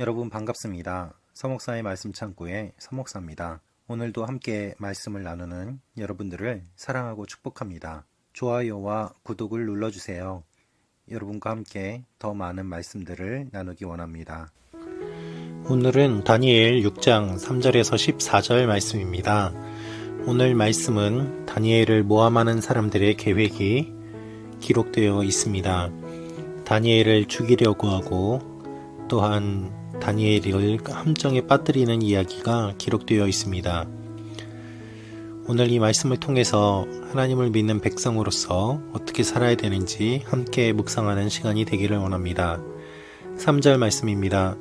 여러분 반갑습니다. 서목사의 말씀 창고의 서목사입니다. 오늘도 함께 말씀을 나누는 여러분들을 사랑하고 축복합니다. 좋아요와 구독을 눌러주세요. 여러분과 함께 더 많은 말씀들을 나누기 원합니다. 오늘은 다니엘 6장 3절에서 14절 말씀입니다. 오늘 말씀은 다니엘을 모함하는 사람들의 계획이 기록되어 있습니다. 다니엘을 죽이려고 하고 또한 다니엘을 함정에 빠뜨리는 이야기가 기록되어 있습니다. 오늘 이 말씀을 통해서 하나님을 믿는 백성으로서 어떻게 살아야 되는지 함께 묵상하는 시간이 되기를 원합니다. 3절 말씀입니다.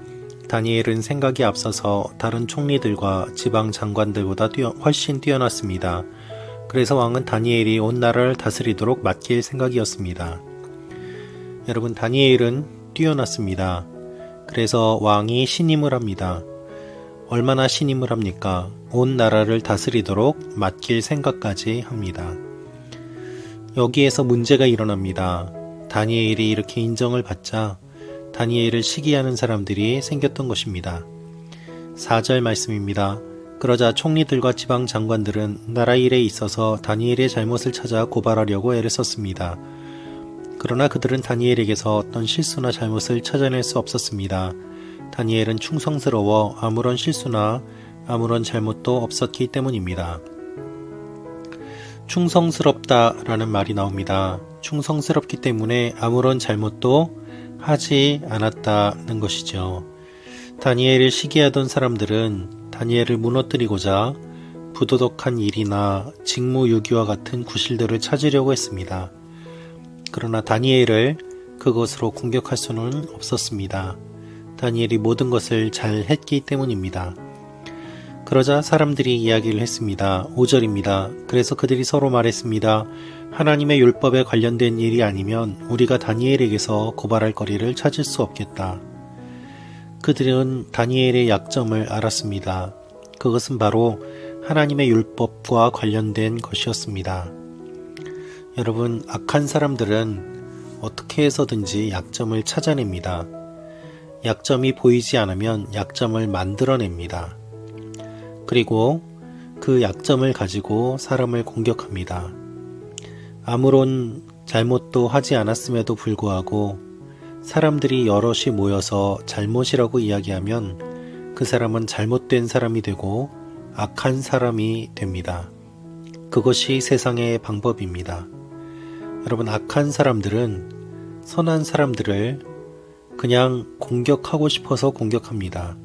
다니엘은 생각이 앞서서 다른 총리들과 지방 장관들보다 훨씬 뛰어났습니다. 그래서 왕은 다니엘이 온 나라를 다스리도록 맡길 생각이었습니다. 여러분, 다니엘은 뛰어났습니다. 그래서 왕이 신임을 합니다. 얼마나 신임을 합니까? 온 나라를 다스리도록 맡길 생각까지 합니다. 여기에서 문제가 일어납니다. 다니엘이 이렇게 인정을 받자 다니엘을 시기하는 사람들이 생겼던 것입니다. 4절 말씀입니다. 그러자 총리들과 지방 장관들은 나라 일에 있어서 다니엘의 잘못을 찾아 고발하려고 애를 썼습니다. 그러나 그들은 다니엘에게서 어떤 실수나 잘못을 찾아낼 수 없었습니다. 다니엘은 충성스러워 아무런 실수나 아무런 잘못도 없었기 때문입니다. 충성스럽다라는 말이 나옵니다. 충성스럽기 때문에 아무런 잘못도 하지 않았다는 것이죠. 다니엘을 시기하던 사람들은 다니엘을 무너뜨리고자 부도덕한 일이나 직무유기와 같은 구실들을 찾으려고 했습니다. 그러나 다니엘을 그것으로 공격할 수는 없었습니다. 다니엘이 모든 것을 잘 했기 때문입니다. 그러자 사람들이 이야기를 했습니다. 5절입니다. 그래서 그들이 서로 말했습니다. 하나님의 율법에 관련된 일이 아니면 우리가 다니엘에게서 고발할 거리를 찾을 수 없겠다. 그들은 다니엘의 약점을 알았습니다. 그것은 바로 하나님의 율법과 관련된 것이었습니다. 여러분, 악한 사람들은 어떻게 해서든지 약점을 찾아냅니다. 약점이 보이지 않으면 약점을 만들어냅니다. 그리고 그 약점을 가지고 사람을 공격합니다. 아무런 잘못도 하지 않았음에도 불구하고 사람들이 여럿이 모여서 잘못이라고 이야기하면 그 사람은 잘못된 사람이 되고 악한 사람이 됩니다. 그것이 세상의 방법입니다. 여러분, 악한 사람들은 선한 사람들을 그냥 공격하고 싶어서 공격합니다.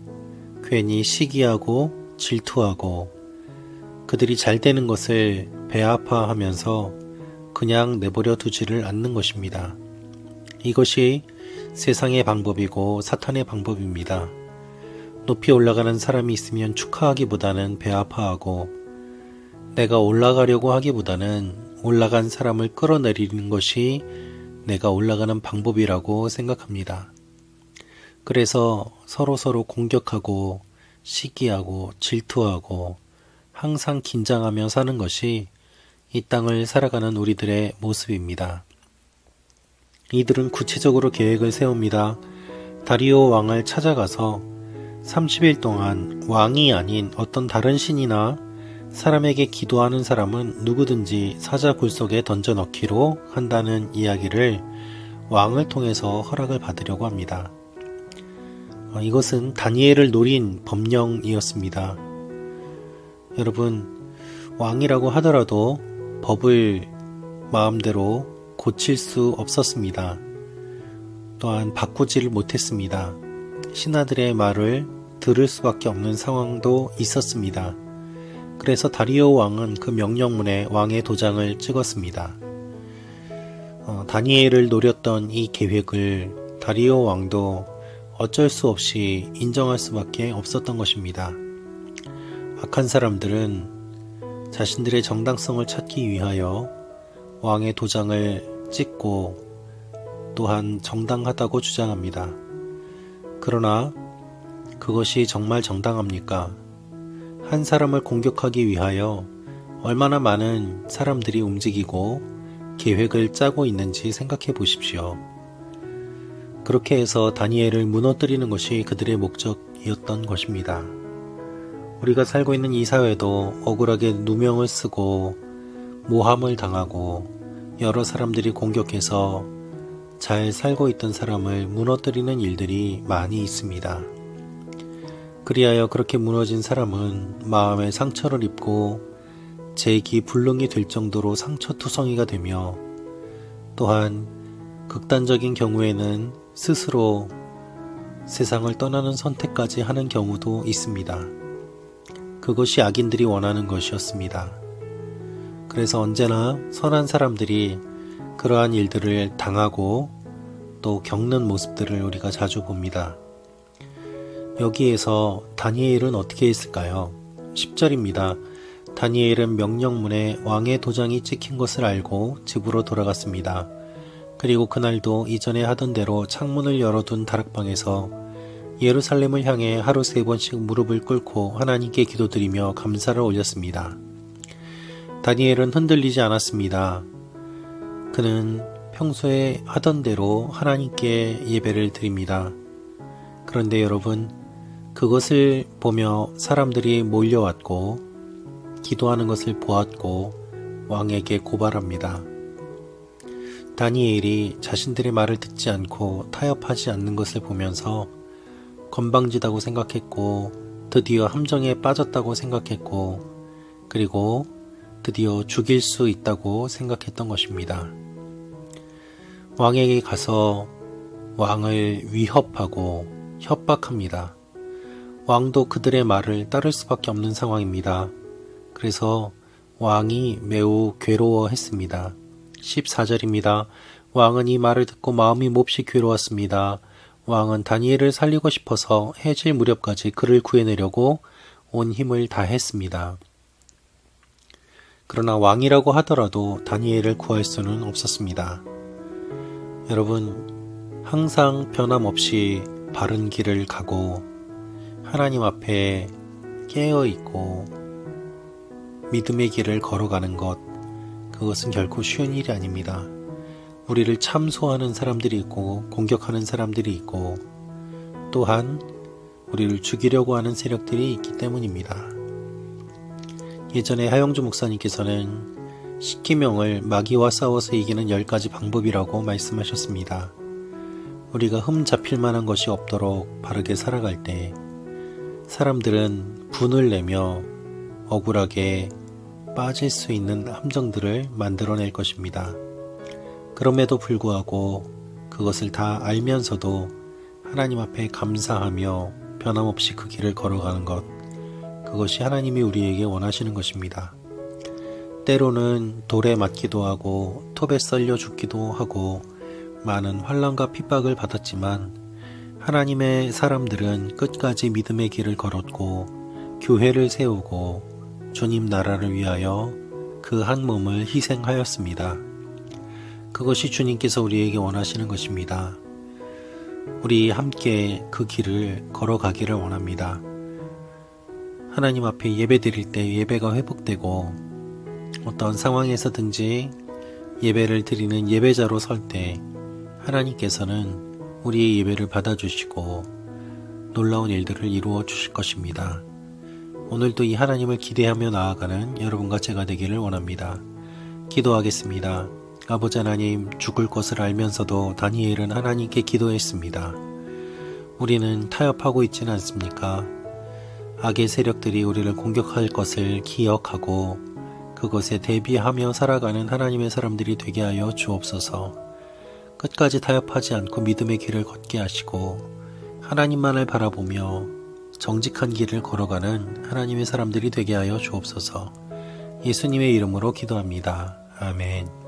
괜히 시기하고 질투하고 그들이 잘 되는 것을 배아파하면서 그냥 내버려 두지를 않는 것입니다. 이것이 세상의 방법이고 사탄의 방법입니다. 높이 올라가는 사람이 있으면 축하하기보다는 배아파하고 내가 올라가려고 하기보다는 올라간 사람을 끌어내리는 것이 내가 올라가는 방법이라고 생각합니다. 그래서 서로 공격하고 시기하고 질투하고 항상 긴장하며 사는 것이 이 땅을 살아가는 우리들의 모습입니다. 이들은 구체적으로 계획을 세웁니다. 다리오 왕을 찾아가서 30일 동안 왕이 아닌 어떤 다른 신이나 사람에게 기도하는 사람은 누구든지 사자굴 속에 던져 넣기로 한다는 이야기를 왕을 통해서 허락을 받으려고 합니다. 이것은 다니엘을 노린 법령이었습니다. 여러분, 왕이라고 하더라도 법을 마음대로 고칠 수 없었습니다. 또한 바꾸지를 못했습니다. 신하들의 말을 들을 수밖에 없는 상황도 있었습니다. 그래서 다리오 왕은 그 명령문에 왕의 도장을 찍었습니다. 다니엘을 노렸던 이 계획을 다리오 왕도 어쩔 수 없이 인정할 수밖에 없었던 것입니다. 악한 사람들은 자신들의 정당성을 찾기 위하여 왕의 도장을 찍고 또한 정당하다고 주장합니다. 그러나 그것이 정말 정당합니까? 한 사람을 공격하기 위하여 얼마나 많은 사람들이 움직이고 계획을 짜고 있는지 생각해 보십시오. 그렇게 해서 다니엘을 무너뜨리는 것이 그들의 목적이었던 것입니다. 우리가 살고 있는 이 사회도 억울하게 누명을 쓰고 모함을 당하고 여러 사람들이 공격해서 잘 살고 있던 사람을 무너뜨리는 일들이 많이 있습니다. 그리하여 그렇게 무너진 사람은 마음에 상처를 입고 재기불능이 될 정도로 상처투성이가 되며, 또한 극단적인 경우에는 스스로 세상을 떠나는 선택까지 하는 경우도 있습니다. 그것이 악인들이 원하는 것이었습니다. 그래서 언제나 선한 사람들이 그러한 일들을 당하고 또 겪는 모습들을 우리가 자주 봅니다. 여기에서 다니엘은 어떻게 했을까요? 10절입니다. 다니엘은 명령문에 왕의 도장이 찍힌 것을 알고 집으로 돌아갔습니다. 그리고 그날도 이전에 하던 대로 창문을 열어둔 다락방에서 예루살렘을 향해 하루 3번씩 무릎을 꿇고 하나님께 기도드리며 감사를 올렸습니다. 다니엘은 흔들리지 않았습니다. 그는 평소에 하던 대로 하나님께 예배를 드립니다. 그런데 여러분, 그것을 보며 사람들이 몰려왔고 기도하는 것을 보았고 왕에게 고발합니다. 다니엘이 자신들의 말을 듣지 않고 타협하지 않는 것을 보면서 건방지다고 생각했고, 드디어 함정에 빠졌다고 생각했고, 그리고 드디어 죽일 수 있다고 생각했던 것입니다. 왕에게 가서 왕을 위협하고 협박합니다. 왕도 그들의 말을 따를 수밖에 없는 상황입니다. 그래서 왕이 매우 괴로워했습니다. 14절입니다. 왕은 이 말을 듣고 마음이 몹시 괴로웠습니다. 왕은 다니엘을 살리고 싶어서 해질 무렵까지 그를 구해내려고 온 힘을 다했습니다. 그러나 왕이라고 하더라도 다니엘을 구할 수는 없었습니다. 여러분, 항상 변함없이 바른 길을 가고 하나님 앞에 깨어있고 믿음의 길을 걸어가는 것, 그것은 결코 쉬운 일이 아닙니다. 우리를 참소하는 사람들이 있고 공격하는 사람들이 있고, 또한 우리를 죽이려고 하는 세력들이 있기 때문입니다. 예전에 하영주 목사님께서는 십계명을 마귀와 싸워서 이기는 10가지 방법이라고 말씀하셨습니다. 우리가 흠 잡힐 만한 것이 없도록 바르게 살아갈 때 사람들은 분을 내며 억울하게 빠질 수 있는 함정들을 만들어낼 것입니다. 그럼에도 불구하고 그것을 다 알면서도 하나님 앞에 감사하며 변함없이 그 길을 걸어가는 것, 그것이 하나님이 우리에게 원하시는 것입니다. 때로는 돌에 맞기도 하고 톱에 썰려 죽기도 하고 많은 환난과 핍박을 받았지만, 하나님의 사람들은 끝까지 믿음의 길을 걸었고 교회를 세우고 주님 나라를 위하여 그 한 몸을 희생하였습니다. 그것이 주님께서 우리에게 원하시는 것입니다. 우리 함께 그 길을 걸어가기를 원합니다. 하나님 앞에 예배 드릴 때 예배가 회복되고, 어떤 상황에서든지 예배를 드리는 예배자로 설 때 하나님께서는 우리의 예배를 받아주시고 놀라운 일들을 이루어 주실 것입니다. 오늘도 이 하나님을 기대하며 나아가는 여러분과 제가 되기를 원합니다. 기도하겠습니다. 아버지 하나님, 죽을 것을 알면서도 다니엘은 하나님께 기도했습니다. 우리는 타협하고 있지는 않습니까? 악의 세력들이 우리를 공격할 것을 기억하고 그것에 대비하며 살아가는 하나님의 사람들이 되게 하여 주옵소서. 끝까지 타협하지 않고 믿음의 길을 걷게 하시고 하나님만을 바라보며 정직한 길을 걸어가는 하나님의 사람들이 되게 하여 주옵소서. 예수님의 이름으로 기도합니다. 아멘.